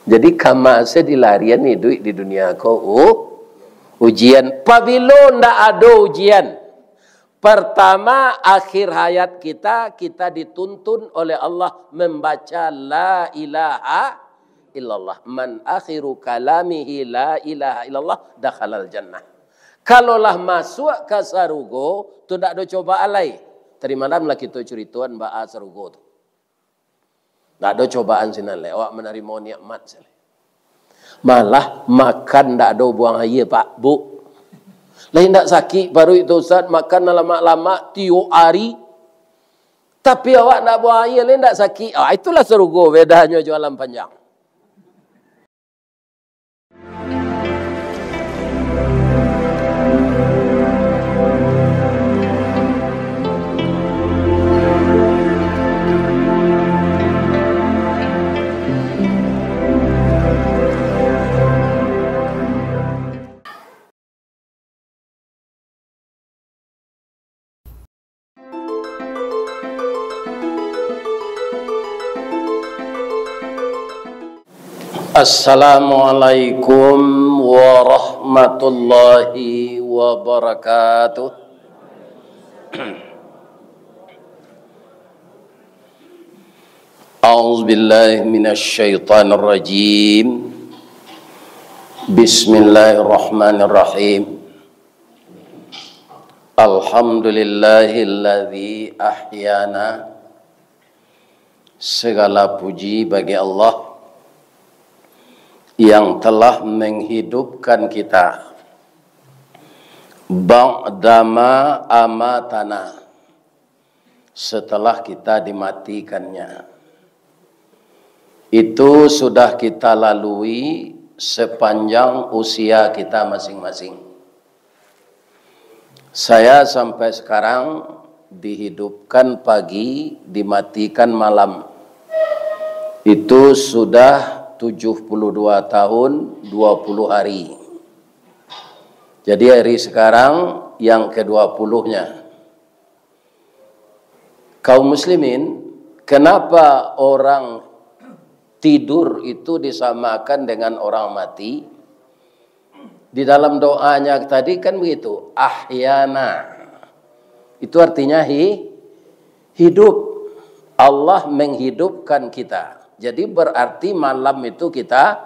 Jadi kamase dilarian nih duit di dunia ko ujian. Pabilo ndak ada ujian. Pertama akhir hayat kita dituntun oleh Allah membaca la ilaha illallah. Man akhiru kalamihi la ilaha illallah dakhalal jannah. Kalaulah masuk ke sarugo tu ndak ada cobaan lain. Tadi malam lah kita cerituan ba'a sarugo tu. Tak ada cobaan sinan le. Awak menerima nikmat sele. Malah makan tak ada buang air pak bu. Lain tak sakit baru itu Ustaz makan lama-lama tiuk hari. Tapi awak nak buang air lain tak sakit. Itulah serugo bedanya jualan panjang. Assalamualaikum warahmatullahi wabarakatuh. A'udzubillahi minasyaitonir rajim. Bismillahirrahmanirrahim. Alhamdulillahilladzi ahyana. Segala puji bagi Allah yang telah menghidupkan kita ba'dama amatana, setelah kita dimatikannya. Itu sudah kita lalui sepanjang usia kita masing-masing. Saya sampai sekarang dihidupkan pagi, dimatikan malam. Itu sudah 72 tahun 20 hari. Jadi hari sekarang yang ke-20-nya. Kaum muslimin, kenapa orang tidur itu disamakan dengan orang mati? Di dalam doanya tadi kan begitu, ahyana. Itu artinya hidup. Allah menghidupkan kita. Jadi berarti malam itu kita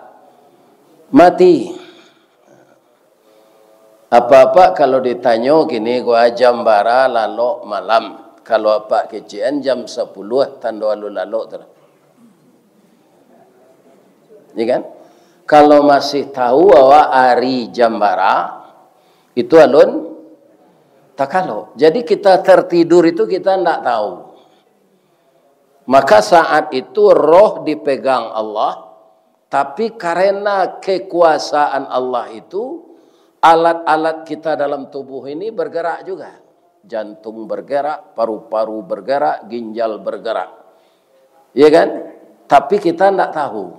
mati. Apa-apa kalau ditanya gini, gua jambara lalu malam. Kalau apa kecian jam 10 tanda lalu terus. Ya kan? Kalau masih tahu bahwa hari jambara itu alun tak kalau. Jadi kita tertidur itu kita tidak tahu. Maka saat itu roh dipegang Allah, tapi karena kekuasaan Allah itu, alat-alat kita dalam tubuh ini bergerak juga. Jantung bergerak, paru-paru bergerak, ginjal bergerak. Ya kan? Tapi kita tidak tahu.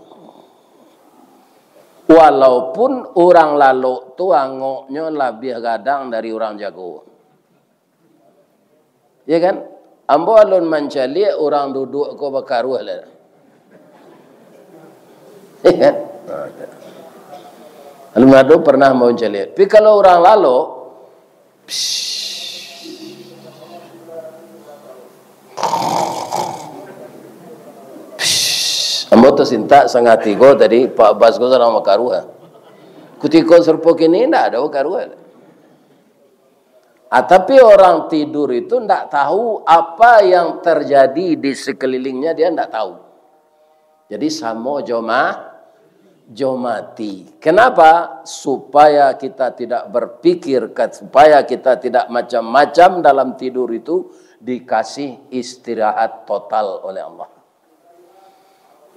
Walaupun orang lalu itu angoknya lebih gadang dari orang jago. Ya kan? Ambo alun mencari orang duduk ko bakaruh lah. Ya kan? Alun ado pernah mau mencari. Tapi kalau orang lalu, ambo tersinta sangat tigo tadi Pak Bas ko sana bakaruh. Kutiko serpok ini tidak ada bakaruh. Tapi orang tidur itu tidak tahu apa yang terjadi di sekelilingnya, dia tidak tahu. Jadi samo jomati. Kenapa? Supaya kita tidak berpikir, supaya kita tidak macam-macam dalam tidur itu, dikasih istirahat total oleh Allah.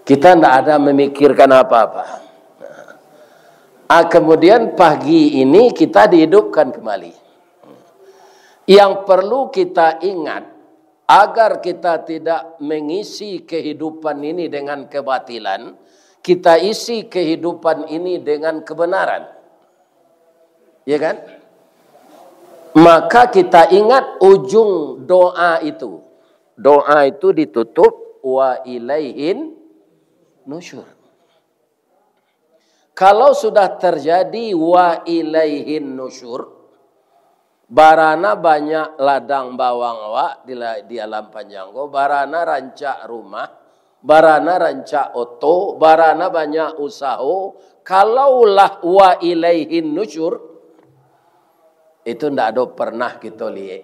Kita tidak ada memikirkan apa-apa. Kemudian pagi ini kita dihidupkan kembali. Yang perlu kita ingat, agar kita tidak mengisi kehidupan ini dengan kebatilan, kita isi kehidupan ini dengan kebenaran. Ya kan? Maka kita ingat ujung doa itu. Doa itu ditutup wa ilaihin nusyur. Kalau sudah terjadi wa ilaihin nusyur, barana banyak ladang bawang wa di alam panjanggo, barana rancak rumah, barana rancak oto, barana banyak usaha, kalaulah wa ilaihin nusyur, itu ndak ada pernah kita lihat.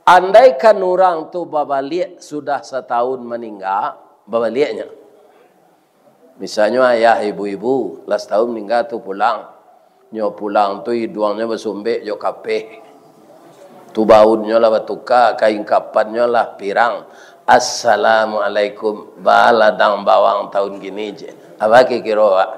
Andaikan orang tu babalik sudah setahun meninggal, babaliknya. Misalnya ayah ibu-ibu, last tahun meninggal tu pulang. Nyo pulang tu hidungnya bersumbek jo kapeh. Tu baunnya lah batuka, kain kapannya lah pirang. Assalamualaikum, baladang bawang tahun gini je. Apa kira Pak?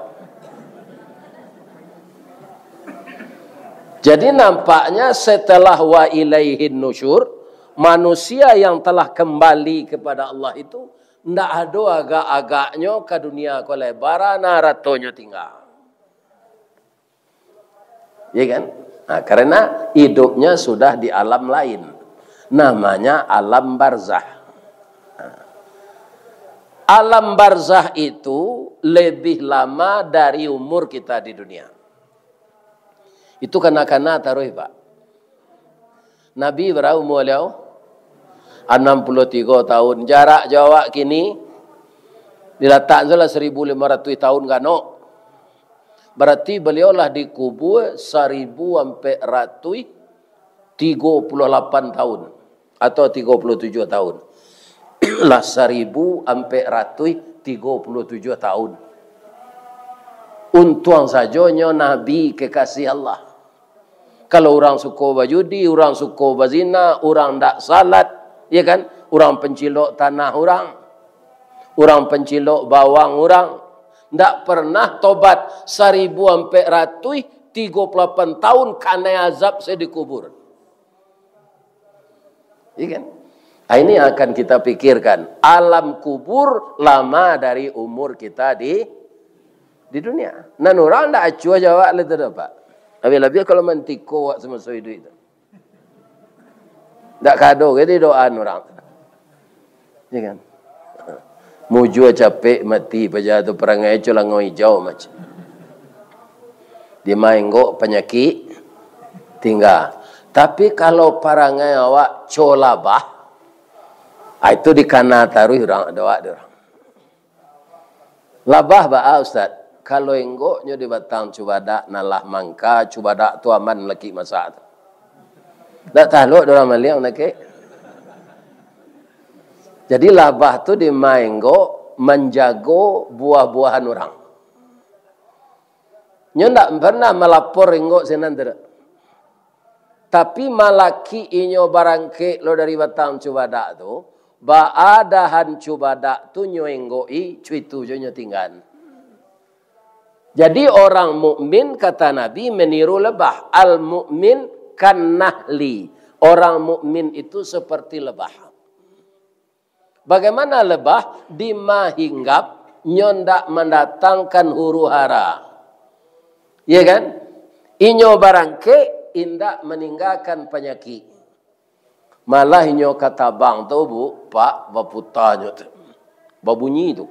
Jadi nampaknya setelah wa ilaihin nusyur, manusia yang telah kembali kepada Allah itu ndak ada agak-agaknya ke dunia ko lebarana ratonya tinggal. Ya kan? Nah, karena hidupnya sudah di alam lain. Namanya alam barzah. Nah, alam barzah itu lebih lama dari umur kita di dunia. Itu kena-kena taruh Pak. Nabi berapa umur beliau? 63 tahun. Jarak Jawa kini diletak salah 1500 tahun kano. Berarti beliau lah dikubur 1438 tahun atau 37 tahun. Lah 1437 tahun. Untung sajonya Nabi kekasih Allah. Kalau orang suka berjudi, orang suka berzina, orang tak salat, ya kan? Orang pencilok tanah orang pencilok bawang orang, tak pernah tobat 1438 tahun karena azab saya dikubur. Ya kan? Ini akan kita pikirkan. Alam kubur lama dari umur kita di dunia. Nan orang tak acua jawab le tu Pak. Lebih-lebih kalau mentiko wak semasa hidup itu. Tak kado ke doaan orang. Ya kan? Mujua capek mati pejatu perangai colango hijau macam. Di mainggo penyakit tinggal. Tapi kalau perangai awak colabah, itu di kana taruh orang doa orang. Labah ba Ustaz. Kalau enggoknya di batang cubadak nalah mangka cubadak tu aman laki masa tu. Tak tahu orang maliang laki. Jadi labah tu di mainggo menjago buah-buahan orang. Nyo tak pernah melapor enggok senandera. Tapi malaki inyo barangke lo dari batang cubadak tu, ba adahan cubadak tu nyo enggoi cuitu jo nyo tinggal. Jadi orang mukmin kata Nabi meniru lebah. Al-mu'min kan nahli. Orang mukmin itu seperti lebah. Bagaimana lebah? Dima hinggap nyondak mendatangkan huru hara. Ya kan? Inyo barangke indak meninggalkan penyakit. Malah inyo kata bang tu bu, Pak, baputanya tu. Babunyi tu.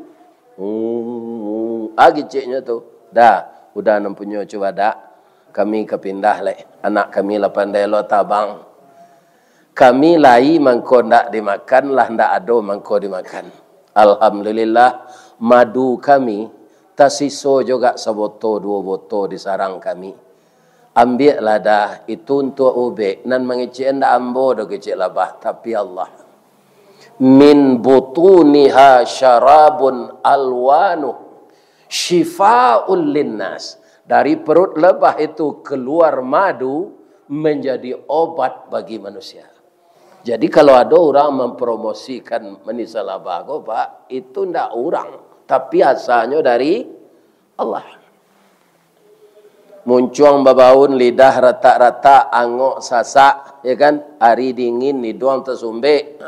Agiceknya tu. Dah, udah mempunyai cubadak. Kami kepindah leh. Anak kami lah pandai lo tabang. Kami lai mangko ndak dimakan lah ndak ado mangko dimakan. Alhamdulillah madu kami tasiso juga seboto 2 boto di sarang kami. Ambil lah dah itu untuk ubek nan mengecek ndak ambo do kecek labah tapi Allah. Min butuniha syarabun alwanu syifa'ul linnas. Dari perut lebah itu keluar madu menjadi obat bagi manusia. Jadi kalau ada orang mempromosikan menisa lebah, Pak, itu ndak orang, tapi asalnya dari Allah. Muncung babaun lidah rata-rata angok sasak, ya kan? Hari dingin ni doang tersumbek.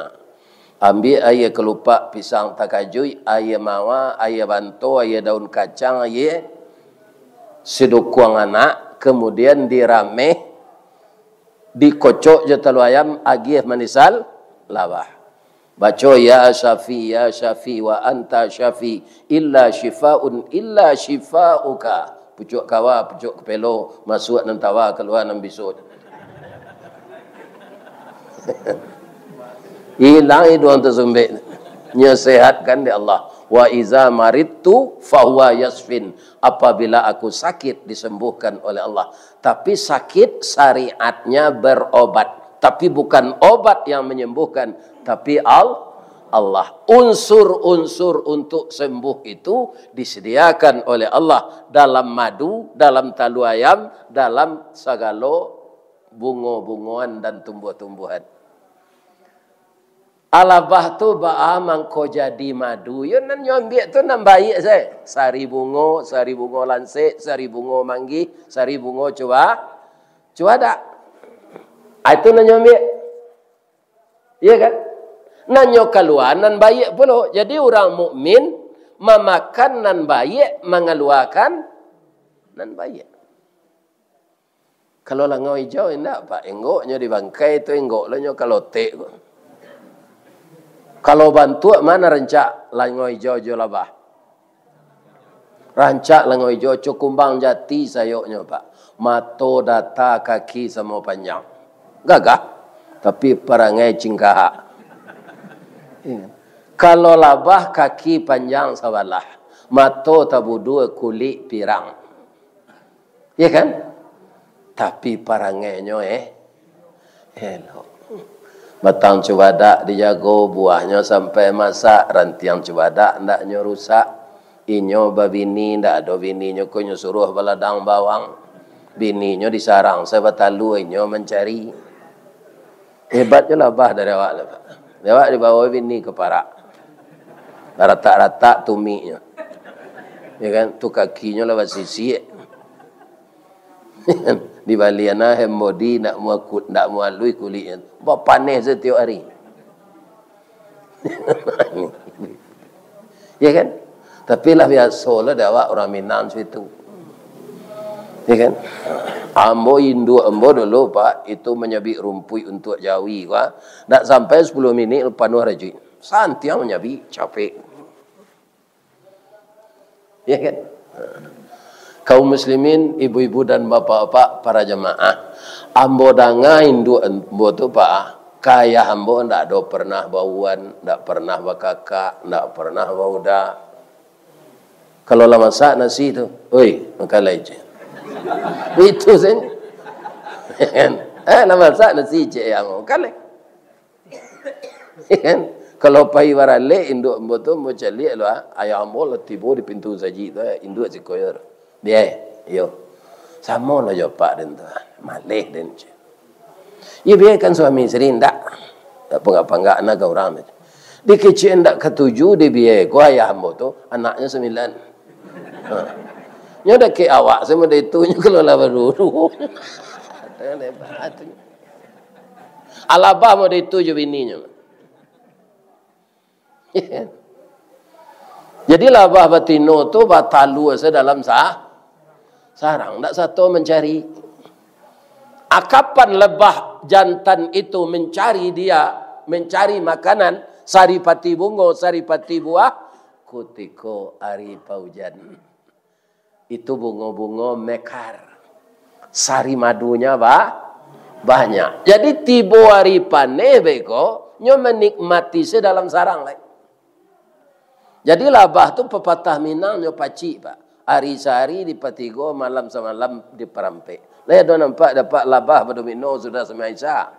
Ambil ayah kelupak pisang takajui, ayah mawa, ayah bantu, ayah daun kacang, ayah sedukuang anak, kemudian dirameh, dikocok je telu ayam, agih manisal, labah. Baca ya syafi wa anta syafi illa shifauka. Pucuk kawa, pucuk kepelo, masuk nan tawa, keluar nan bisut. Hilang itu orang tersumbik. Nyesehatkan di Allah. Wa iza maridtu fahuwa yasfin. Apabila aku sakit disembuhkan oleh Allah. Tapi sakit syariatnya berobat. Tapi bukan obat yang menyembuhkan. Tapi Allah. Unsur-unsur untuk sembuh itu disediakan oleh Allah. Dalam madu, dalam talu ayam, dalam segala bunga-bunguan dan tumbuh-tumbuhan. Alabah tu baamang ko jadi madu. Yun nan nyombiak tu nan baik saya. Sari bungo lansik, sari bungo manggi, sari bungo cuada. Itu nan nyombiak. Iya kan? Nan nyokaluan nan baik pula. Jadi orang mukmin memakan nan baik, mengeluarkan nan baik. Kalau langau hijau enggak pak, enggoknya di bangkai tu enggok lah nyokalotek. Kalau bantu mana rancak langau hijau labah. Rancak langau hijau cukumbang jati sayoknya pak. Mato data kaki sama panjang. Gagah. Tapi perangai cingkah. Kalau labah kaki panjang sabalah. Mato tabudu kulit pirang. Ya kan? Tapi perangainya hello. Batang cubadak dijago, buahnya sampai masak, rantiang cubadak ndaknya rusak. Inyo babini ndak ada bininya kunyo suruh baladang bawang. Bininya disarang saya batalu inyo mencari. Hebatnya labah dari awak lah. Awak dibawa bini ke parak. Rata-rata tuminya. Ya kan, tu kakinya lewat sisi. Di baliana hembodi nak mualui kulitnya. Bapak panas setiap hari. Ya kan? Tapi lah biasa lah dawak orang Minang situ. Ya kan? Ambo Hindu ambo dulu pak itu menyabik rumput untuk jawi wah. Nak sampai 10 minit lepas nuh rajin. Santiang menyabik capek. Ya kan? Kaum muslimin, ibu-ibu dan bapak-bapak, para jemaah. Ambo danga Hindu ambo tu pak, kaya ambo ndak ada pernah bauan, ndak pernah bakakak, ndak pernah bauda. Kalau lah masak nasi tu, oi, makan aja. Itu sen. Lah masak nasi je yang makan. Kalau pai warale Hindu ambo tu mau cari lah, ayah ambo lah tibo di pintu saji tu, Hindu si koyor. Dia, yo, sama lah jawab dan tu, malih dan je. Ya biarkan suami isteri tak penggak anak orang. Di kecil tak ketujuh dia biar, gua ayah hamba tu anaknya 9. Nya dah ke awak sama dia tu nya kalau lah baru. Alabah mau dia tu je bininya. Jadi labah batino tu batalu asa dalam sarang, tak satu mencari. Kapan lebah jantan itu mencari makanan, saripati bungo, saripati buah, kutiko ari paujan. Itu bungo-bungo mekar. Sari madunya banyak. Jadi tibo hari paneh beko, nyo menikmati dalam sarang lain. Jadi labah tu pepatah Minang nyo paci pak. Hari sehari di patigo, malam semalam di perampek. Lihat dah nampak dapat labah pada Mino sudah semasa.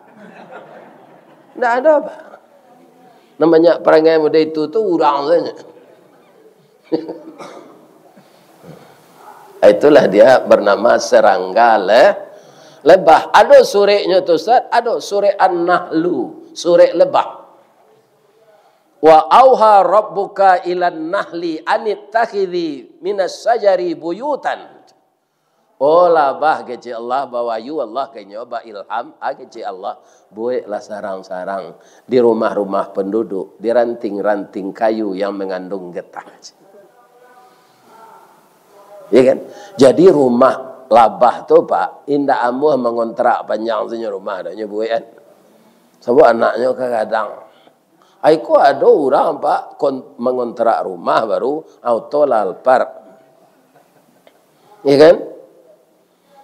Tidak ada apa. Namanya perangai muda itu tu urang saja. Itulah dia bernama serangga lebah. Ada sureknya tu Ustaz, ada surek An-Nahlu, surek lebah. Wa auha rabbuka ilan nahli anittakhidhi minas sajari buyutan. Oh labah kece Allah bawayu Allah kenyoba ilham kece Allah buatlah sarang-sarang di rumah-rumah penduduk, di ranting-ranting kayu yang mengandung getah. Ya kan? Jadi rumah labah tu pak indah amuh mengontrak panjang senyum rumah adanya buat. Sebab anaknya kadang Aiku ada orang pak mengontrak rumah baru auto lalpar. Iya kan?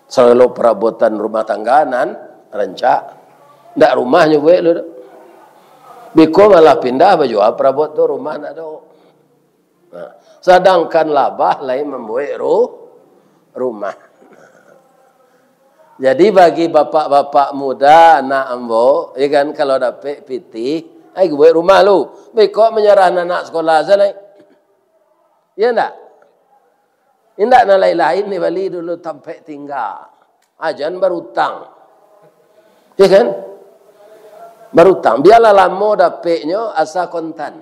Selalu perabotan rumah tangganan rancak. Ndak rumahnya buat lu. Biko malah pindah baju perabot tu rumah ndak ada. Nah, sedangkan labah lain membuat rumah. Jadi bagi bapak-bapak muda anak ambo, ya kan kalau dapat piti, ai buat rumah lu. Biko menyerah anak sekolah sana. Ya ndak? Indak na lain-lain ni bali dulu sampai tinggal. Ajan berutang. Ya kan? Berutang. Biarlah lama dapetnya asa kontan.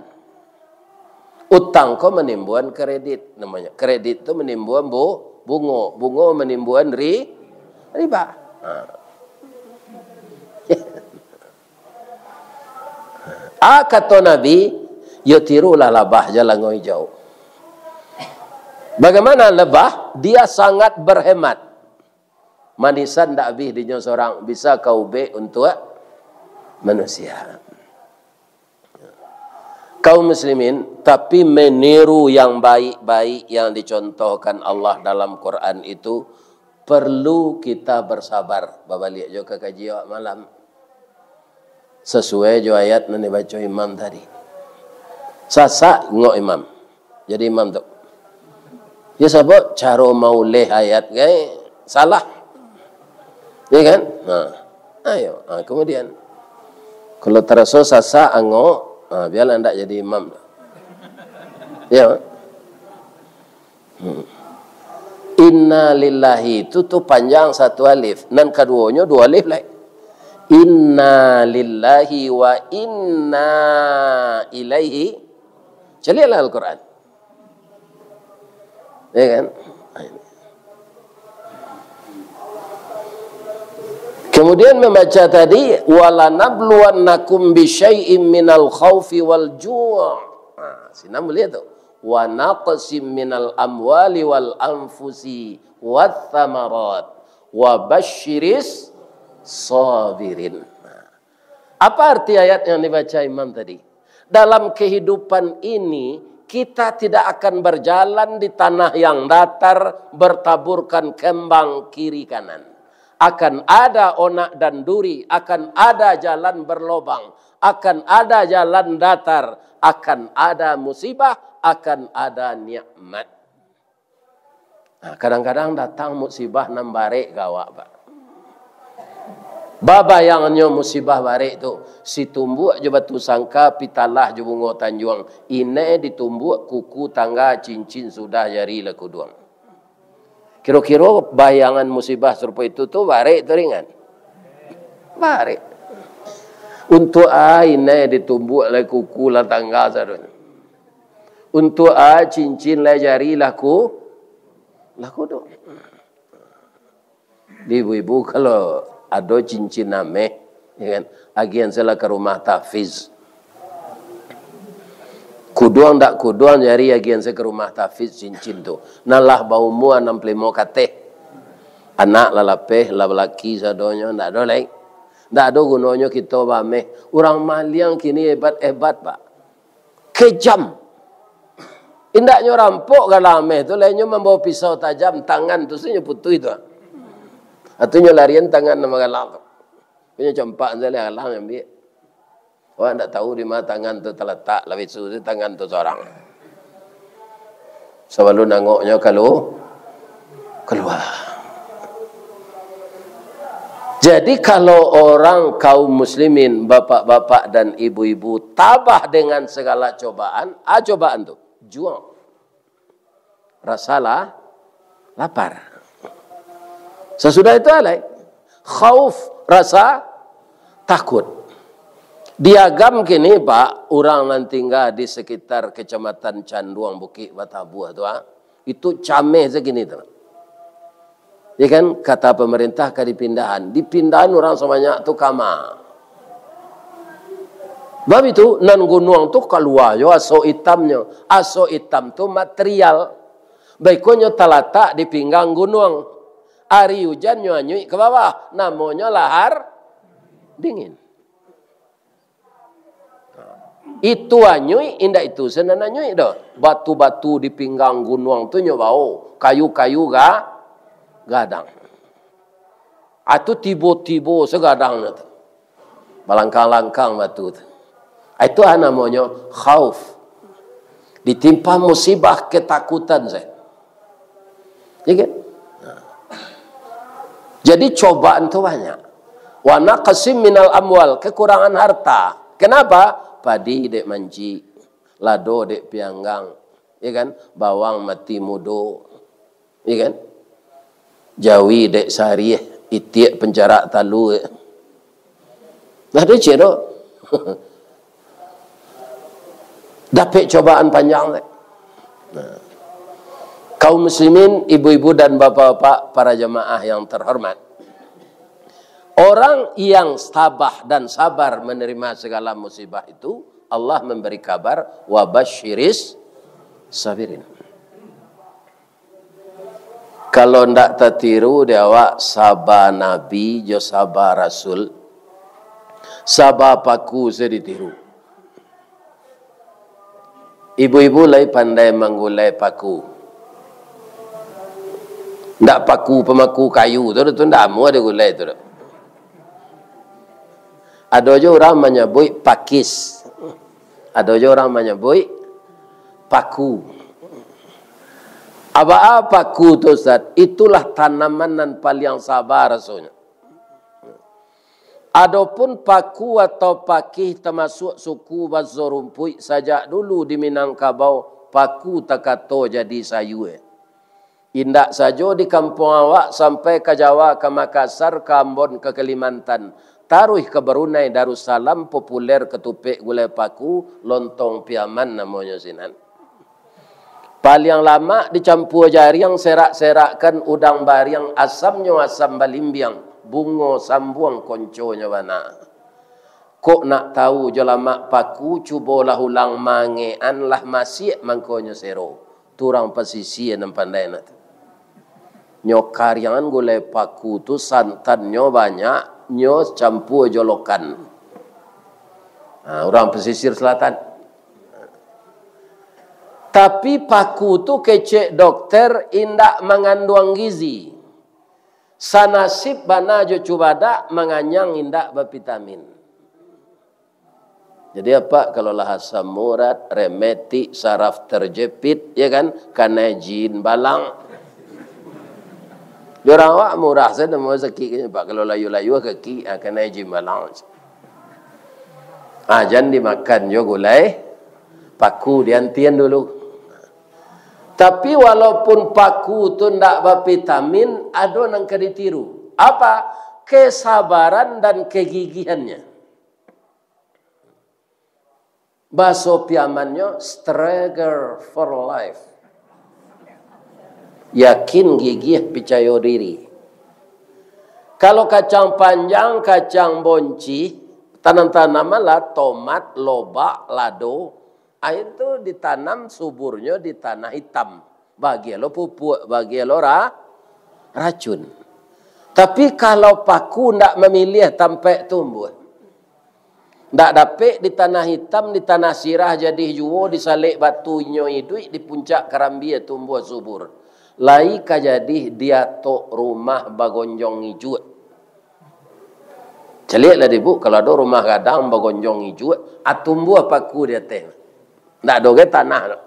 Utang kau menimbulkan kredit namanya. Kredit itu menimbulkan bunga. Bunga menimbulkan riba. Kata Nabi, yo tirulah labah jalan hijau. Bagaimana lebah? Dia sangat berhemat. Manisan tak habis dia seorang. Bisa kau be untuk manusia. Kaum muslimin, tapi meniru yang baik-baik yang dicontohkan Allah dalam Quran itu perlu kita bersabar. Babalik juga ke kaji awak malam. Sesuai jo ayat yang dibaca imam tadi. Sasak ngok imam. Jadi imam tu. Ya sebab cara maulih ayat gay salah. Ya kan? Ayo. Kemudian kalau terasa sasa angok, biarlah ndak jadi imam. Ya. Inna lillahi itu tu panjang satu alif, dan keduanya dua alif lagi. Inna lillahi wa inna ilaihi. Celilah Al-Quran. Ya kan? Kemudian membaca tadi wala nabluwannakum bisyai'im minal khaufi wal ju'. Sinam lihat tu. Wa naqsim minal amwali wal anfusi wath thamarat wa basyiris sabirin. Apa arti ayat yang dibaca imam tadi? Dalam kehidupan ini kita tidak akan berjalan di tanah yang datar bertaburkan kembang kiri kanan. Akan ada onak dan duri, akan ada jalan berlobang, akan ada jalan datar, akan ada musibah, akan ada nikmat. Kadang-kadang datang musibah nambare gawak, Pak. Baba yang nyo musibah barek tu si tumbuk je batu sangka pitalah je bunga tanjuang ine ditumbuk kuku tangga cincin sudah jari laku duang. Kira-kira bayangan musibah serupa itu tu barek tu ringan. Barek. Untuk ine ditumbuk lah kuku lah tangga sadun. Untuk cincin lah jari laku duang. Ibu-ibu kalau ada cincin nameh, ya kan? Agian saya ke rumah tahfiz. Kuduang tak kuduang jari agian saya ke rumah tahfiz cincin tu. Nalah bau mua 65 kate. Anak lalapeh, lelaki sadonya tak ada lain. Tak ada gunanya kita bameh. Orang maliang kini hebat-hebat, Pak. Kejam. Indaknya rampok galameh tu lainnya membawa pisau tajam tangan tu sebenarnya putu itu. Atunya larian tangan nama galang. Punya campak saya galang yang biar. Orang tak tahu di mana tangan tu terletak. Lebih susah tangan tu seorang. Sebelum nangoknya kalau keluar. Jadi kalau orang kaum muslimin, bapak-bapak dan ibu-ibu tabah dengan segala cobaan, cobaan tu jual. Rasalah lapar. Sesudah itu alai khauf, rasa takut. Diagam kini Pak, orang yang tinggal di sekitar kecamatan Canduang Bukit Batabuah tu itu cameh segini tu. Ya kan kata pemerintah ke dipindahan orang sebanyak tu kamar. Sebab itu nan gunung tu keluar jo aso hitamnya. Aso hitam tu material. Baiknya terletak di pinggang gunung. Hari hujan nyuai ke bawah. Namanya lahar dingin. Itu anyui, indah itu senan anyui dah. Batu-batu di pinggang gunung tu nyo bau, kayu-kayu gadang. Itu tibo-tibo segadang tu. Balangkang-langkang batu tu. Itu namanya khauf. Ditimpa musibah ketakutan saya. Ya kan? Jadi cobaan tu banyak. Wa naqsim minal amwal, kekurangan harta. Kenapa? Padi dek manci, lado dek pianggang, ya kan? Bawang mati mudo, ya kan? Jawi dek sari, itiak penjara talu. Ada cero. Dapat cobaan panjang. Nah. Kaum muslimin, ibu-ibu dan bapak-bapak, para jemaah yang terhormat. Orang yang tabah dan sabar menerima segala musibah itu, Allah memberi kabar, wa basyiris sabirin. Kalau ndak tertiru dia awak sabar Nabi, jo sabar Rasul, sabar paku saya ditiru. Ibu-ibu lai pandai menggulai paku. Ndak paku pemaku kayu tu ndak mau ada gulai tu. Ada je orang menyebut pakis. Ada je orang menyebut paku. Apa paku tu Ustaz? Itulah tanaman yang paling sabar rasanya. Adapun paku atau pakih termasuk suku Bazorumpui sajak dulu di Minangkabau paku takato jadi sayu. Indak saja di kampung awak sampai ke Jawa, ke Makassar, ke Ambon, ke Kalimantan. Taruh ke Brunei Darussalam populer ketupik gulai paku, lontong piaman namanya sinan. Paling lama dicampur jaring serak-serakkan udang bariang asamnya asam balimbiang, bungo sambuang konconya mana. Kok nak tahu jelamak paku cubalah ulang mangean lah masih mangkonya sero. Turang pesisi yang pandai nak. Nyokarian gulai paku tu santannya banyak. Nyo campur jolokan. Orang pesisir selatan. Tapi paku tu kecek dokter indak mengandung gizi. Sanasib bana jo cubada menganyang indak bervitamin. Jadi apa kalau lah asam urat, remeti, saraf terjepit, ya kan? Kanajin balang. Diorang awak murah saja mau sakit pak kalau layu-layu kaki akan naik jimbalang. Jangan dimakan jo gulai paku diantian dulu. Tapi walaupun paku tu ndak bervitamin, ada nang keditiru. Apa? Kesabaran dan kegigihannya. Bahasa piamannya struggle for life. Yakin gigih percaya diri. Kalau kacang panjang, kacang bonci, tanam-tanaman lah tomat, lobak, lado, itu ditanam suburnya di tanah hitam. Bagi lo pupuk, bagi lo racun. Tapi kalau paku ndak memilih sampai tumbuh. Ndak dapat di tanah hitam, di tanah sirah jadi juo, disalik batunya itu di puncak kerambi tumbuh subur. Lai kajadi dia tok rumah bagonjong hijau. Celiklah ibu kalau ada rumah gadang bagonjong hijau, atumbuh paku dia teh. Ndak doge tanah.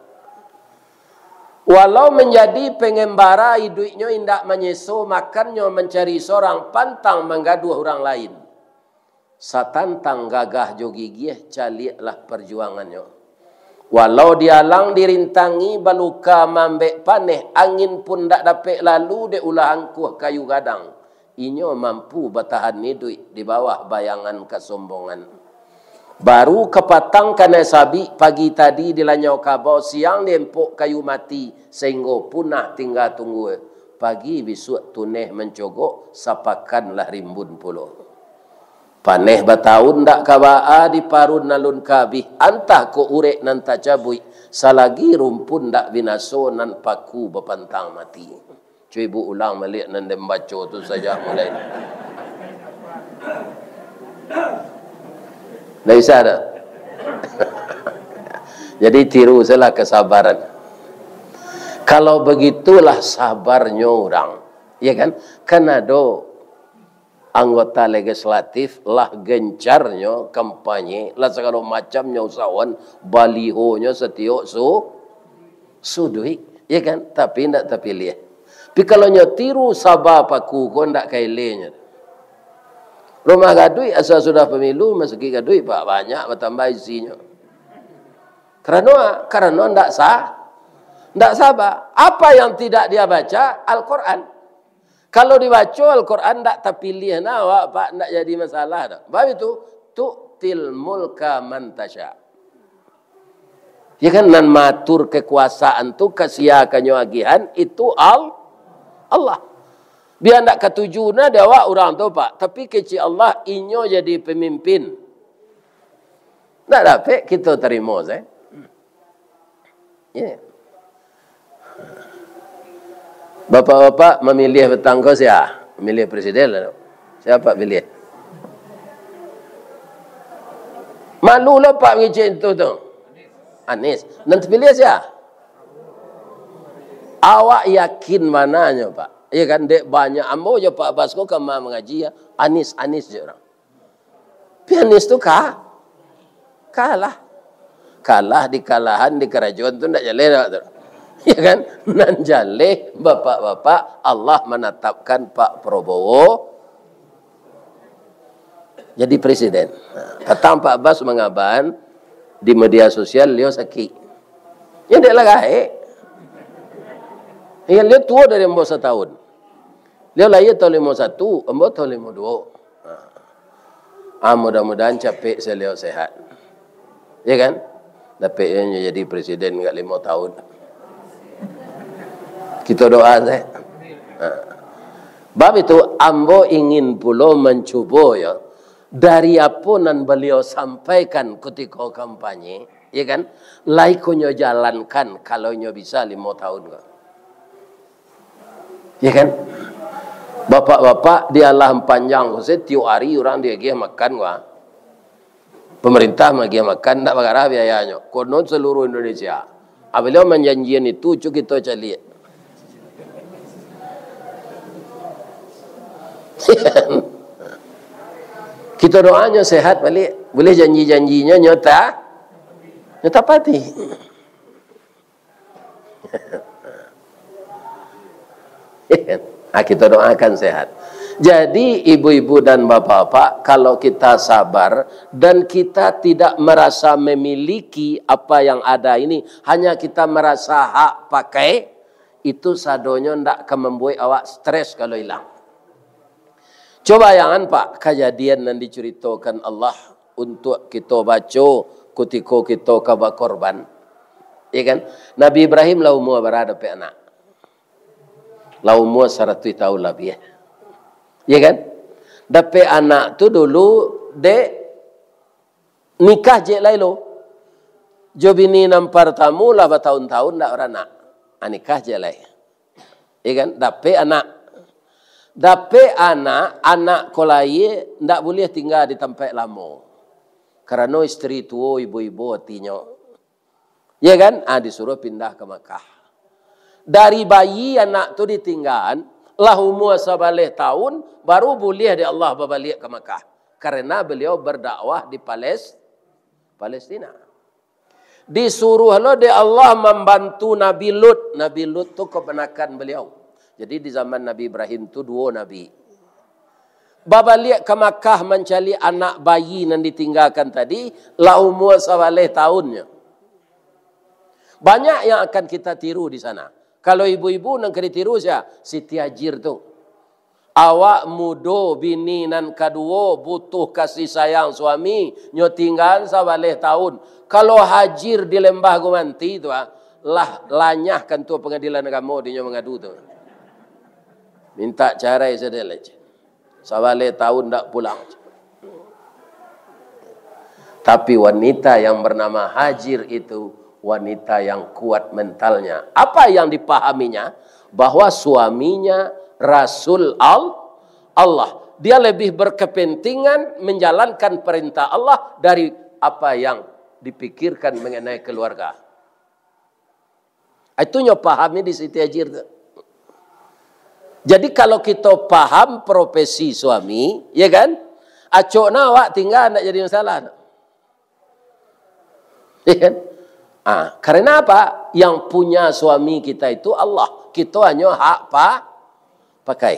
Walau menjadi pengembara hidupnya indak menyeso makannya mencari seorang pantang menggaduh orang lain. Satantang gagah jogigih caliklah perjuangannya. Walau dialang dirintangi baluka mambek paneh, angin pun tak dapat lalu de ulah angkuh kayu gadang. Inyo mampu bertahan hidup di bawah bayangan kesombongan. Baru kepatang kena sabi pagi tadi dilanyau kabau, siang lempok kayu mati sehingga punah tinggal tunggu. Pagi besok tuneh mencogok sapakanlah rimbun pulau. Paneh bataun dak kabaa di parun nalun kabih antah ko urek nan tajabui salagi rumpun dak binaso nan paku bepantang mati. Cuy ibu ulang balik nan dem baca tu saja mulai. Dah bisa dah. Jadi tiru salah kesabaran. Kalau begitulah sabarnya orang, ya kan? Kan ada anggota legislatif lah gencarnya kampanye, lah segala macamnya usahawan, balihonya setiok duit, ya kan? Tapi tidak terpilih. Tapi kalau tiru sabar paku, kau tidak kailenya. Rumah gadui asal sudah pemilu, meski gadui pak banyak bertambah isinya. Karena tidak sah, tidak sabar. Apa yang tidak dia baca? Al-Quran. Kalau dibaca Al-Quran tidak terpilih, nah pak tidak jadi masalah. Sebab itu tu'til mulka man tasya. Ya kan, nan matur kekuasaan tu kasiakannya agihan itu Allah. Biar nak ketujuhnya dewa orang tu pak. Tapi kecil Allah inyo jadi pemimpin. Tak dapat kita terima saya. Yeah. Bapak-bapak memilih petangga siapa? Memilih presiden lah. Siapa pilih? Malu lah pak ngicik itu tu. Anies. Nanti pilih siapa? Awak yakin mananya pak? Ya kan, dek banyak ambo je Pak Basko kama mengaji ya. Anies je orang. Anies tu kalah di kalahan di kerajaan tu ndak jale tu. Ya kan? Nan jale bapak-bapak Allah menetapkan Pak Prabowo jadi presiden. Petang Pak Bas mengaban di media sosial Leo sakit. Ya dia lagi. Ya, dia tua dari umur 1 tahun. Dia lahir tahun 51, umur tahun 52. Mudah-mudahan capek saya sehat. Ya kan? Dapatnya jadi presiden enggak 5 tahun. Kita doa saya. Bab itu ambo ingin pula mencuba ya dari apa nan beliau sampaikan ketika kampanye, ya kan? Laikonyo jalankan kalau nyo bisa 5 tahun kok. Ya kan? Bapak-bapak di alam panjang tiap hari orang dia pergi makan wah. Pemerintah pergi makan tak bakar biayanya. Konon seluruh Indonesia. Apabila menjanjian itu cuk kita cari. Kita doanya sehat balik. Boleh janji-janjinya nyata pati. Kita doakan sehat. Jadi ibu-ibu dan bapak-bapak, kalau kita sabar dan kita tidak merasa memiliki apa yang ada ini, hanya kita merasa hak pakai, itu sadonya tidak akan membuat awak stres kalau hilang. Coba jangan pak, kejadian yang diceritakan Allah untuk kita baca ketika kita kabar korban. Ya kan? Nabi Ibrahim lah umur berada pe anak. Lah umur 100 tahun lebih. Ya kan? Dapat anak tu dulu dek nikah je lailo. Jo bini nampar tamu lah bertahun-tahun dak beranak. Nikah je lai. Ya kan? Dapat anak. Dapat anak kolai ndak boleh tinggal di tempat lama. Karena istri tua ibu-ibu hatinya. Ya kan? Disuruh pindah ke Makkah. Dari bayi anak tu ditinggal, lah umur 11 tahun, baru boleh dia Allah berbalik ke Makkah. Karena beliau berdakwah di Palestina. Disuruh dia Allah membantu Nabi Lut. Nabi Lut tu kebenakan beliau. Jadi di zaman Nabi Ibrahim tu 2 nabi. Berbalik ke Makkah mencari anak bayi yang ditinggalkan tadi, lah umur 11 tahunnya. Banyak yang akan kita tiru di sana. Kalau ibu-ibu nak kena tiru siapa? Siti Hajir tu. Awak muda bini nan kedua butuh kasih sayang suami, nyo tinggal 11 tahun. Kalau Hajir di lembah Gumanti tu lah lanyahkan tu pengadilan agama dia mengadu tu. Minta cerai saja lagi. 11 tahun tak pulang. Tapi wanita yang bernama Hajir itu wanita yang kuat mentalnya. Apa yang dipahaminya? Bahwa suaminya Rasul Allah. Dia lebih berkepentingan menjalankan perintah Allah dari apa yang dipikirkan mengenai keluarga. Itu nyo pahami di Siti Hajir. Jadi kalau kita paham profesi suami, ya kan? Acokna awak tinggal tidak jadi masalah. Ya kan? Karena apa? Yang punya suami kita itu Allah. Kita hanya hak pakai.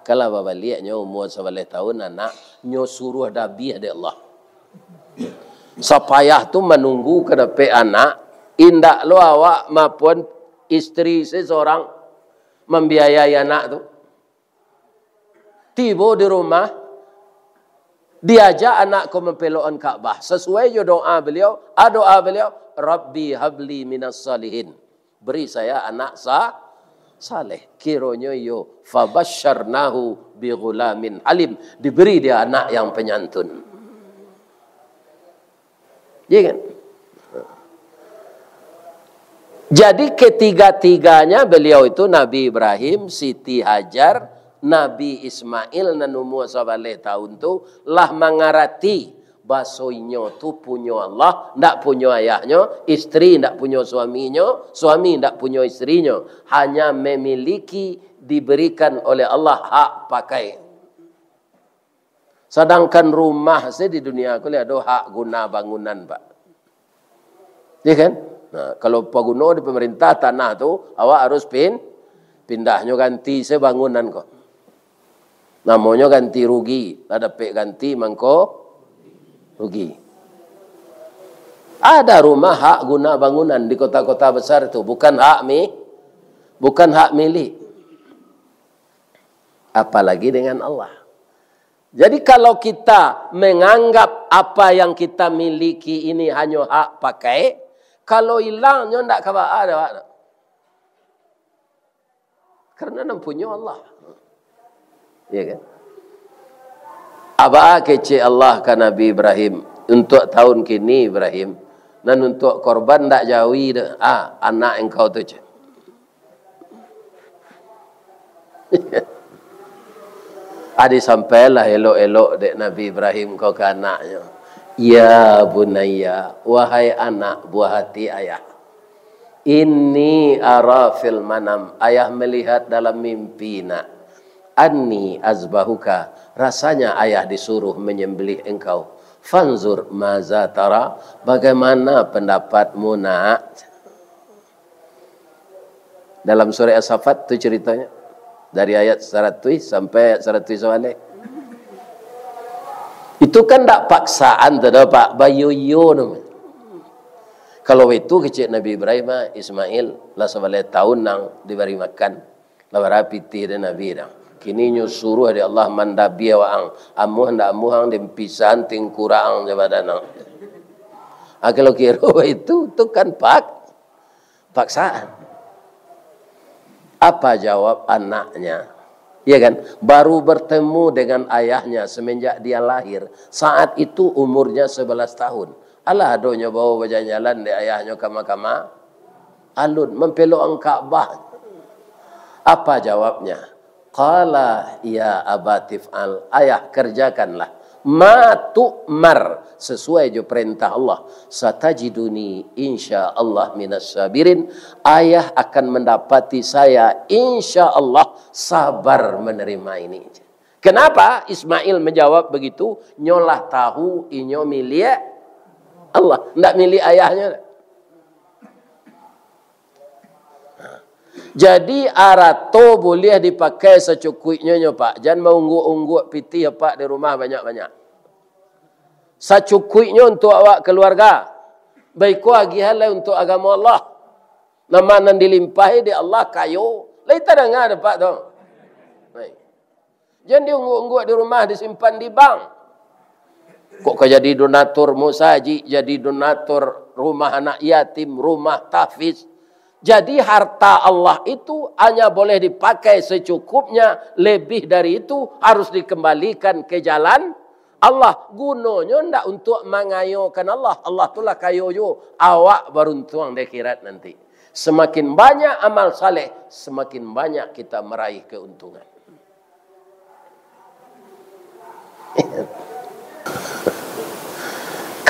Kalau bapak lihat nyo umur 11 tahun anak nyo suruh dabi ada Allah. Sapayah tu menunggu ke depan anak, indak lo awak maupun istri seseorang membiayai anak tu. Tiba di rumah, diajak anak ke mempelokan Ka'bah. Sesuai je doa beliau, Rabbi habli minas salihin. Beri saya anak saleh. Kiranya yo fabasyarnahu bi ghulamin halim. Diberi dia anak yang penyantun. Ya kan? Jadi ketiga-tiganya beliau itu Nabi Ibrahim, Siti Hajar, Nabi Ismail dan umur 11 tahun tu lah mengarati basoinyo tu punya Allah, ndak punya ayahnya, istri ndak punya suaminya, suami ndak punya istrinya, hanya memiliki diberikan oleh Allah hak pakai. Sedangkan rumah saya di dunia aku lihat ada hak guna bangunan, Pak. Ya kan? Nah, kalau paguna di pemerintah tanah tu awak harus pindahnya ganti sebangunan kok. Namanya ganti rugi, ada pek ganti mangko rugi. Ada rumah hak guna bangunan di kota-kota besar itu bukan hak milik. Apalagi dengan Allah. Jadi kalau kita menganggap apa yang kita miliki ini hanya hak pakai, kalau hilangnya tidak kabar ada. Karena nampunya Allah. Ya kan? Apa kece Allah ke Nabi Ibrahim untuk tahun kini Ibrahim dan untuk korban tak jauhi anak engkau tu je. Adi sampailah elok-elok dek Nabi Ibrahim kau ke anaknya. Ya bunayya, wahai anak buah hati ayah. Inni ara fil manam, ayah melihat dalam mimpi nak. Anni azbahuka, rasanya ayah disuruh menyembelih engkau. Fanzur maza tara, bagaimana pendapatmu nak? Dalam surah As-Saffat itu ceritanya. Dari ayat 100 sampai ayat 100 soalnya. Itu kan tak paksaan terdapat bayuyo namanya. Kalau itu kecil Nabi Ibrahim Ismail lah 11 tahun nang diberi makan. Lah rapitih dan Nabi dah. Kini nyuruh dari Allah mandabi waang. Amuh ndak amuhang dimpisan ting kurang jabadan. Kalau kira itu kan paksaan. Apa jawab anaknya? Ya kan? Baru bertemu dengan ayahnya semenjak dia lahir. Saat itu umurnya 11 tahun. Alah adonya bawa berjalan di ayahnya kama-kama. Alun mempelok Ka'bah. Apa jawabnya? Qala ya abatif al. Ayah kerjakanlah. Ma tu'mar. Sesuai je perintah Allah. Satajiduni insyaallah minas sabirin. Ayah akan mendapati saya insyaallah sabar menerima ini. Kenapa Ismail menjawab begitu? Nyolah tahu inyo milik Allah. Tidak milik ayahnya. Jadi arato boleh dipakai secukupnya Pak. Jangan mengungguk-ungguk piti Pak di rumah banyak-banyak. Secukupnya untuk awak keluarga. Baik agihalai untuk agama Allah. Nama nan dilimpahi di Allah kayu. Lai tak dengar Pak tu. Jangan diungguk-ungguk di rumah disimpan di bank. Kok kau jadi donatur musaji, jadi donatur rumah anak yatim, rumah tahfiz. Jadi harta Allah itu hanya boleh dipakai secukupnya. Lebih dari itu harus dikembalikan ke jalan Allah. Gunanya tidak untuk mengayokan Allah. Allah itulah kayoyo. Awak beruntung di akhirat nanti. Semakin banyak amal saleh, semakin banyak kita meraih keuntungan.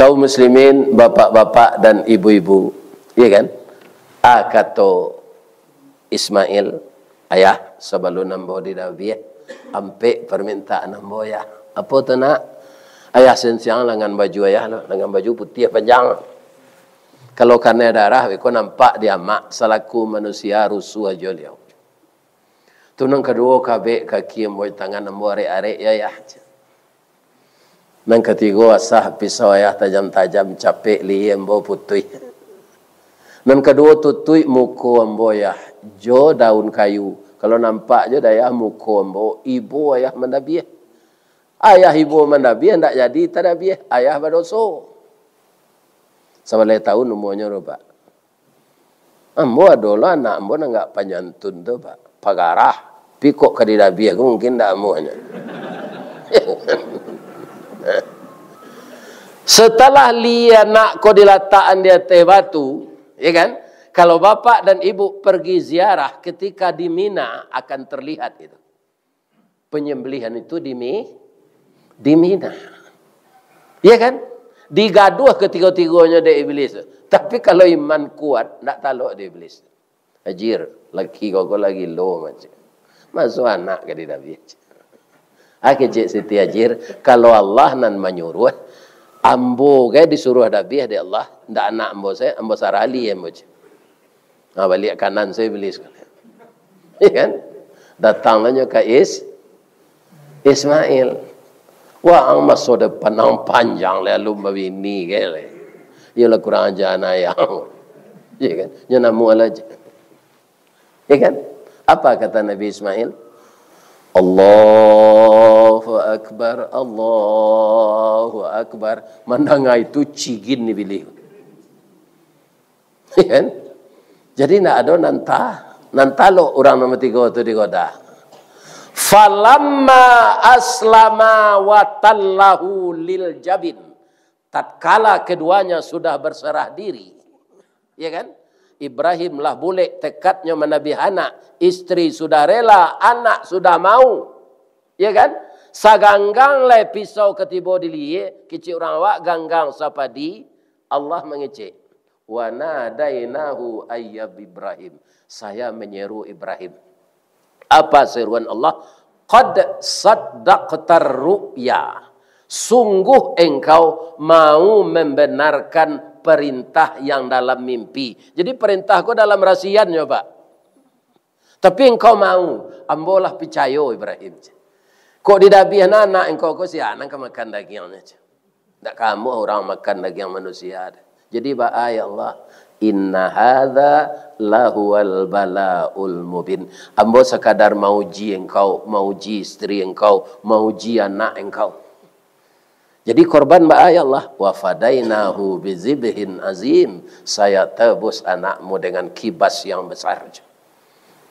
kaum muslimin, bapak-bapak dan ibu-ibu, iya kan? Kata Ismail, ayah sebelum nambo di Nabi, ampe permintaan nambo ya. Apa tu nak? Ayah sensiang dengan baju ayah, dengan baju putih panjang. Kalau karena darah, aku nampak dia mak selaku manusia rusuh aja dia. Tunang kedua kabeh kaki ambo tangan ambo arek-arek ya. Nang ketiga asah pisau ayah tajam-tajam capek li ambo putih. Nang kedua tutui muka ambo ya jo daun kayu. Kalau nampak je daya muka ambo ibu ayah mendabiah. Ayah ibu mendabiah ndak jadi tadabiah, ayah berdosa. Sabalai tahun umurnya roba. Ambo adalah anak ambo enggak panyantun tu pak. Pagarah. Pikok kadidabiah mungkin ndak amuanya. Setelah lia nak ko dilataan dia teh batu, ya kan? Kalau bapak dan ibu pergi ziarah ketika di Mina akan terlihat itu. Penyembelihan itu di Mina. Ya kan? Digaduh ketiga-tiganya di iblis. Tapi kalau iman kuat, tak taluk di iblis. Ajir, laki kau lagi low macam. Masuk anak ke di Nabi. Cik Siti Ajir, kalau Allah nan menyuruh, ambo ke disuruh Nabi di Allah, ndak anak ambo saya, ambo sarali ambo. Balik kanan saya iblis. Ya kan? Datangnya ke Ismail. Wah, ang masuk depan ang panjang lalu membini kele. Ialah kurang ajar ayah. Ya kan? Nya namu aja. Ya kan? Apa kata Nabi Ismail? Allahu Akbar, Allahu Akbar. Mandanga itu cigin ni pilih. Ya kan? Jadi nak ada nantalo orang nomor 3 itu digoda. Falamma aslama wa tallahu lil jabin. Tatkala keduanya sudah berserah diri. Ya kan? Ibrahim lah boleh tekadnya menabi anak. Istri sudah rela, anak sudah mau. Ya kan? Saganggang le pisau ketibo diliye, kecil orang awak ganggang sapadi, Allah mengecek. Wa nadainahu ayyab Ibrahim. Saya menyeru Ibrahim. Apa seruan Allah? Qad saddaqtar ru'ya. Sungguh engkau mau membenarkan perintah yang dalam mimpi. Jadi perintahku dalam rasiannya, Pak. Tapi engkau mau. Ambolah percaya Ibrahim. Kok di dabiah anak engkau si anak makan dagingnya. Tak kamu orang makan daging manusia. Jadi ya Allah. Inna hadza lahuwal balaul mubin. Ambo sekadar mauji engkau, mauji istri engkau, mauji anak engkau. Jadi korban ya Allah, wa fadainahu bizibhin azim. Saya tebus anakmu dengan kibas yang besar.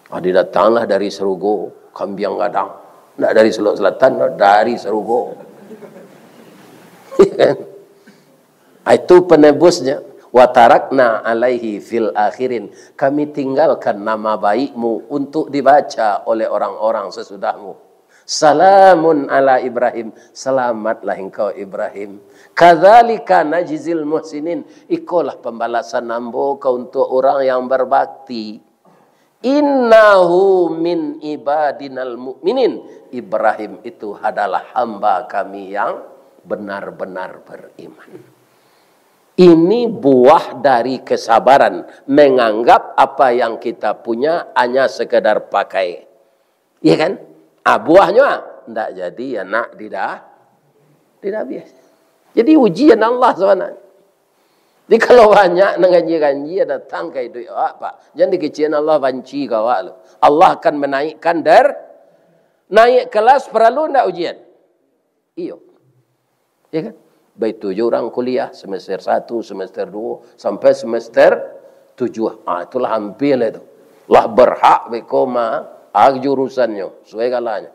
Datanglah dari Serugo, Kambiang Gadang. Tidak dari Selok Selatan, dari Serugo. Itu penebusnya. Wa tarakna alaihi fil akhirin. Kami tinggalkan nama baikmu untuk dibaca oleh orang-orang sesudahmu. Salamun ala Ibrahim. Selamatlah engkau Ibrahim. Kadzalika najzil muhsinin. Ikolah pembalasan ambo kau untuk orang yang berbakti. Innahu min ibadinal mu'minin. Ibrahim itu adalah hamba kami yang benar-benar beriman. Ini buah dari kesabaran. Menganggap apa yang kita punya hanya sekedar pakai. Iya kan? Buahnya tidak jadi anak tidak biasa. Jadi ujian Allah sebenarnya. Jadi kalau banyak ngaji-ngaji datang ke itu apa? Jangan dikecian Allah banci kawak lu. Allah akan menaikkan naik kelas perlu tidak ujian? Iyo. Iya kan? Baik 7 orang kuliah, semester 1, semester 2, sampai semester 7. Itulah hampir itu. Lah berhak bekoma jurusannya, sesuai kalanya.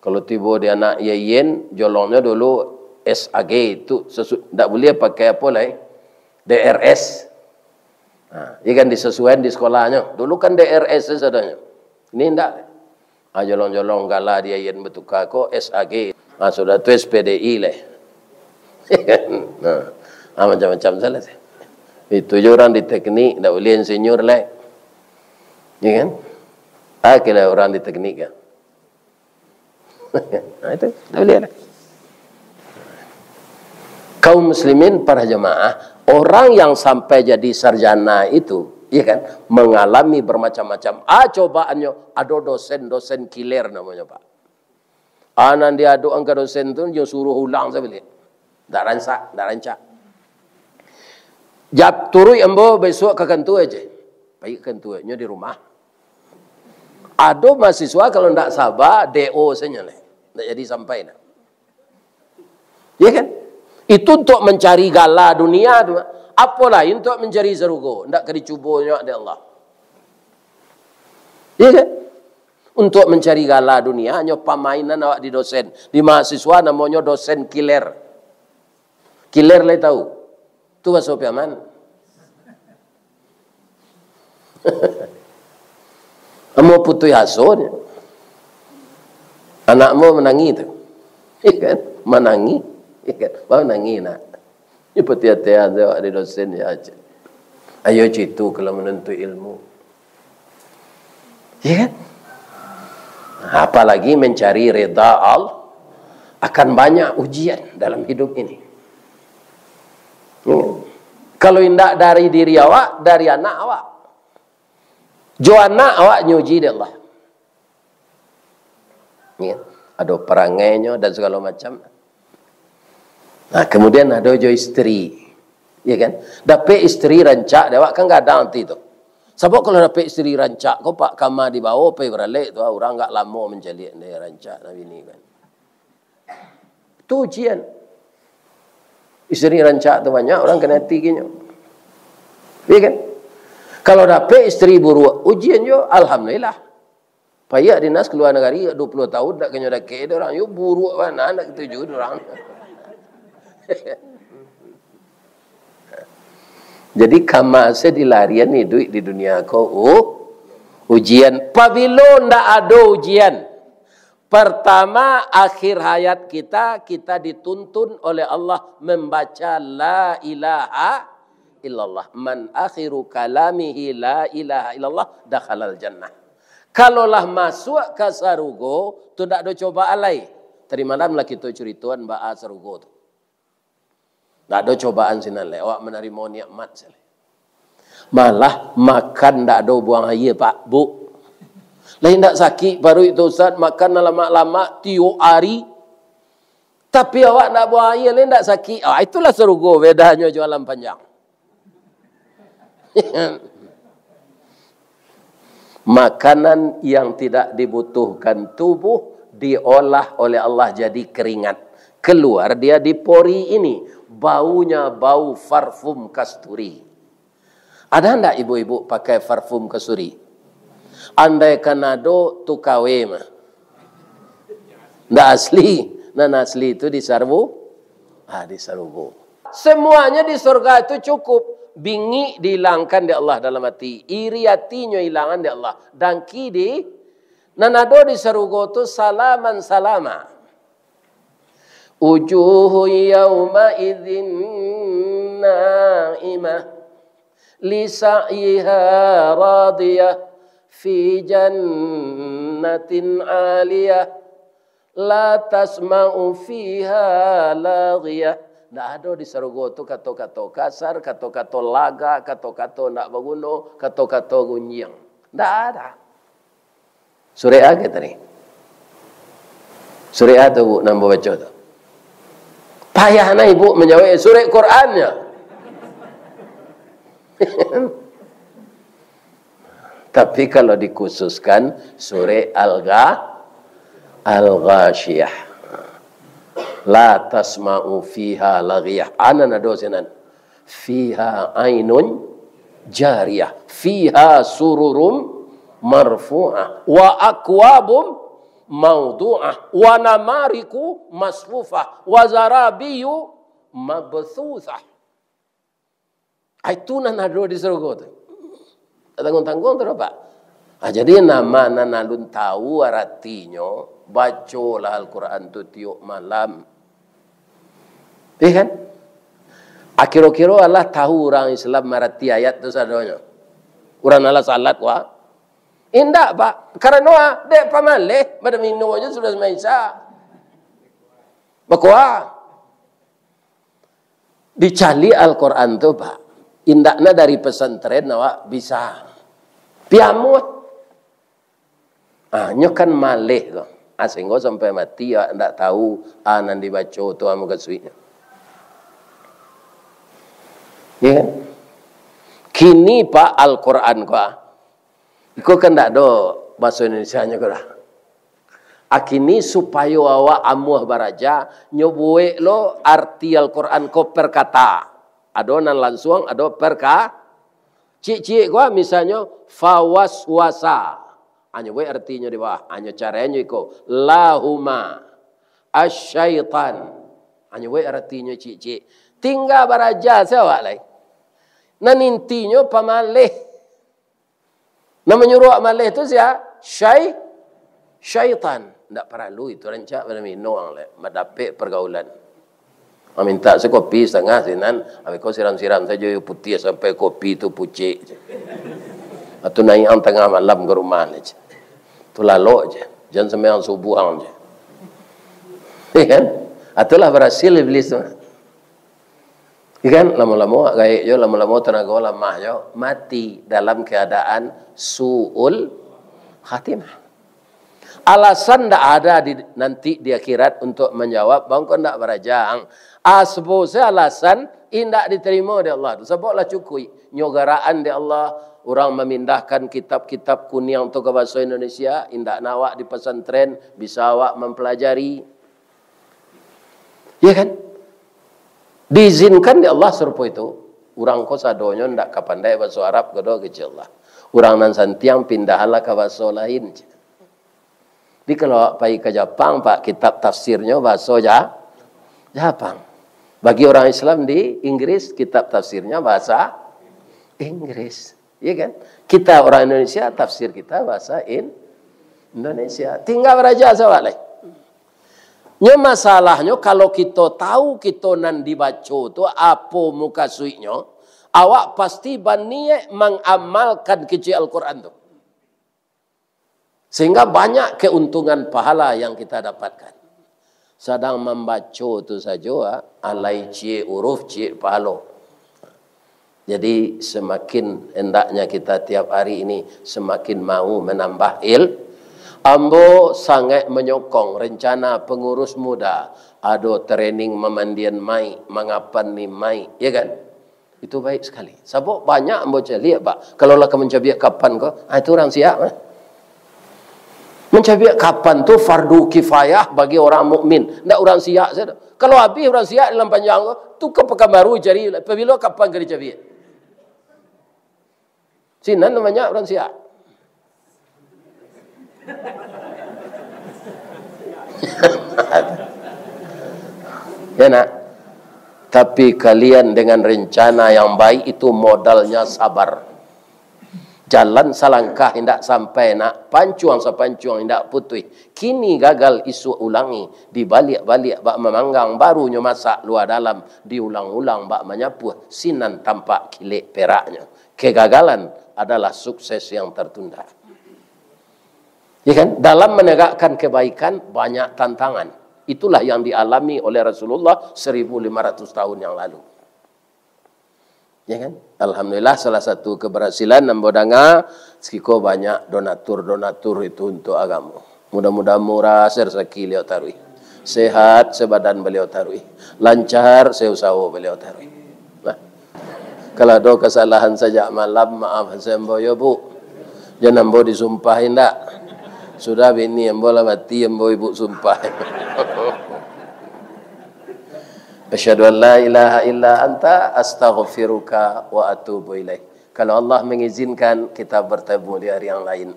Kalau tiba dia anak yeyen, jolongnya dulu SAG itu, tidak boleh pakai apa lah, DRS. Ia kan disesuaikan di sekolahnya. Dulu kan DRS seadanya. Ini tidak. Jolong-jolong galah dia yeyen bertukar kok SAG. Sudah itu SPDI lah. Nah, macam-macam salah. Itu je orang di teknik, tak boleh insinyur lah. Ya kan? Kira orang di teknik kan. Nah, itu tak boleh lah. Kaum muslimin para jemaah, orang yang sampai jadi sarjana itu, ya kan, mengalami bermacam-macam. Cobaannya, ada dosen-dosen kiler namanya Pak. Anan dia aduk angka dosen tu, dia suruh ulang saya balik. Tak rancak. Jap turui ambo besok ke kantor aja. Baik kantornya di rumah. Ada mahasiswa kalau tak sabar, DO saja lah. Tak jadi sampai dah. Ya kan? Itu untuk mencari gala dunia. Apa lain untuk mencari surga. Tak kena cubanya ada Allah. Ya kan? Untuk mencari gala dunia, hanya pamainan awak di dosen. Di mahasiswa namanya dosen kiler. Kiler lah tahu. Itu bahasa Piaman. Kamu putus asuhnya. Anakmu menangi tu. Ikan menangi. Ikan baru menangi nak. Ini putih-putih ada di dosen ya aja. Ayo citu kalau menuntut ilmu. Ya kan? Apalagi mencari rida Allah, akan banyak ujian dalam hidup ini. Kalau tidak dari diri awak, dari anak awak. Jo anak awak nyuji dia Allah. Ya, ada perangainya dan segala macam. Nah, kemudian ada jo istri. Ya kan? Dapat istri rancak dia awak kan enggak ada nanti tu. Sebab kalau dapat istri rancak, kau pak kamar di bawah, pergi beralik tu, orang enggak lama menjadi dia rancak Nabi ni kan. Itu ujian. Istri rancak tu banyak, orang kena tiginya. Ya kan? Kalau dapat istri buruk, ujian je, alhamdulillah. Payah dinas keluar negara 20 tahun, tak kena dapat orang, yo buruk mana, nak ketujuh orang. Jadi kamase dilarian ni duit di dunia kau ujian. Pabilo ndak ada ujian. Pertama akhir hayat kita dituntun oleh Allah membaca la ilaha illallah. Man akhiru kalamihi la ilaha illallah dakhalal jannah. Kalaulah masuk ke sarugo tu ndak ada cobaan lain. Tadi malam lah kita cerituan ba sarugo tu. Tak ada cobaan sinan le. Awak menerima nikmat sele. Malah makan tak ada buang air Pak, Bu. Lain tak sakit baru itu Ustaz makan lama-lama tiuk hari. Tapi awak nak buang air lain tak sakit. Itulah surga bedanya jualan panjang. Makanan yang tidak dibutuhkan tubuh diolah oleh Allah jadi keringat. Keluar dia di pori ini. Baunya bau parfum kasturi. Ada enggak ibu-ibu pakai parfum kasturi? Andai kanado tu kawe mah. Ndak asli. Nan asli itu di sarbu. Di sarbu. Semuanya di surga itu cukup. Bingi dihilangkan di Allah dalam hati. Iri hatinya hilangan di Allah. Dangki di nanado di sarbu itu salaman salama. Wujuhu yawma idzin na'imah li sa'yiha radiyah fi jannatin 'aliyah la tasma'u fiha laghiyah. Tak ada di surga tu kata-kata kasar, kata-kata laga, kata-kata nak berguna, kata-kata gunjing. Tak ada. Surah apa tadi? Surah tu Bu nak baca tu. Payah nak ibu menjawab surah Qurannya. Tapi kalau dikhususkan surah Al-Ghashiyah. La tasma'u fiha laghiyah. Ana nado senan. Fiha ainun jariyah. Fiha sururum marfu'ah. Wa akwabum maudu'ah wa namariku masfufah wa zarabiyu mabthusah. Itu nanado di surga tu. Tanggung-tanggung tu Pak. Jadi nama nanalun tahu artinya, bacalah Al-Quran tu tiap malam. Iya kan? Akhir-akhir Allah tahu orang Islam marati ayat tu sadonya. Orang Allah salat wah. Indah pak. Karena dek pamaleh pada minum aja sudah semaisa. Bakwa. Dicali Al-Quran tu pak. Indakna dari pesantren awak bisa. Piamu. Nyokan maleh tu. Sehingga sampai mati awak tidak tahu nan dibaca tu amu kasuinya. Ya kan? Kini pak Al-Quran kau. Iko kan tak ada bahasa Indonesia-nya kau dah. Akini supaya awak amuh baraja nyobuek lo arti Al-Quran ko per kata. Adonan langsung, ado per ka. Cik-cik gua misalnya fawaswasa. Anyo buek artinya di bawah. Anyo caranya iko lahuma asyaitan. Anyo buek artinya cik-cik. Tinggal baraja siapa lagi. Nan intinya pamaleh. Nama menyuruh maleh itu siapa? Syaitan. Tak perlu itu rancak pada minum le, mendapik pergaulan. Minta sekopi setengah sinan, habis kau siram-siram saja putih sampai kopi itu pucik. Atau naik ang tengah malam ke rumah aja. Tu lalu aja, jangan sembahyang subuh aja. Kan? Itulah berhasil iblis tu. Kan lama-lama gaik jo, lama-lama tenaga lemah jo, mati dalam keadaan suul khatimah. Alasan tidak ada nanti di akhirat untuk menjawab bang kau tidak berajang. Sebab alasan tidak diterima oleh Allah. Sebablah cukui nyogaraan di Allah. Orang memindahkan kitab-kitab kuning untuk ke bahasa Indonesia. Indak nawak di pesantren bisa awak mempelajari. Ya kan? Diizinkan di Allah serupa itu. Orang kau sadonya tidak kapandai bahasa Arab kedo kecil Allah. Orang nan santiang pindahlah ke bahasa lain. Jadi kalau pergi ke Jepang, pak kitab tafsirnya bahasa Jepang. Bagi orang Islam di Inggris, kitab tafsirnya bahasa Inggris. Ya kan? Kita orang Indonesia, tafsir kita bahasa Indonesia. Tinggal beraja sahabat lagi. Masalahnya kalau kita tahu kita nan dibaca tu apa muka suinya, awak pasti berniat mengamalkan kecil Al-Quran tu. Sehingga banyak keuntungan pahala yang kita dapatkan. Sedang membaca itu saja, alai cie huruf cie pahala. Jadi semakin hendaknya kita tiap hari ini semakin mau menambah Ambo sangat menyokong rencana pengurus muda. Ada training memandian mai, mengapan ni mai, ya kan? Itu baik sekali. Sebab banyak ambo lihat pak. Kalau lah mencabiak kapan kau, itu orang siap. Mencabiak kapan tu fardu kifayah bagi orang mukmin, ndak orang siap saja. Kalau habis orang siap dalam panjang tu ke pekan baru cari apabila kapan kali cabiak. Sinan namanya orang siap. Ya nak. Tapi kalian dengan rencana yang baik itu modalnya sabar. Jalan salangkah hendak sampai nak pancuang sepancuang hendak putih. Kini gagal isu ulangi. Dibalik-balik bak memanggang barunya masak luar dalam. Diulang-ulang bak menyapu. Sinan tampak kilik peraknya. Kegagalan adalah sukses yang tertunda. Ya kan? Dalam menegakkan kebaikan banyak tantangan. Itulah yang dialami oleh Rasulullah 1500 tahun yang lalu. Ya kan? Alhamdulillah salah satu keberhasilan Nambodanga sekiko banyak donatur-donatur itu untuk agama. Mudah-mudahan murah rezeki beliau tarui. Sehat sebadan beliau tarui. Lancar seusaha beliau tarui. Nah, kalau ada kesalahan saja malam maaf sembo ya Bu. Jangan ambo disumpahin dak. Sudah bini ambo lah mati ambo ibu sumpah. Asyhadu an la ilaha illa anta astaghfiruka wa atubu ilaik. Kalau Allah mengizinkan kita bertemu di hari yang lain.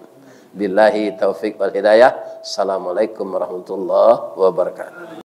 Billahi taufik wal hidayah. Assalamualaikum warahmatullahi wabarakatuh.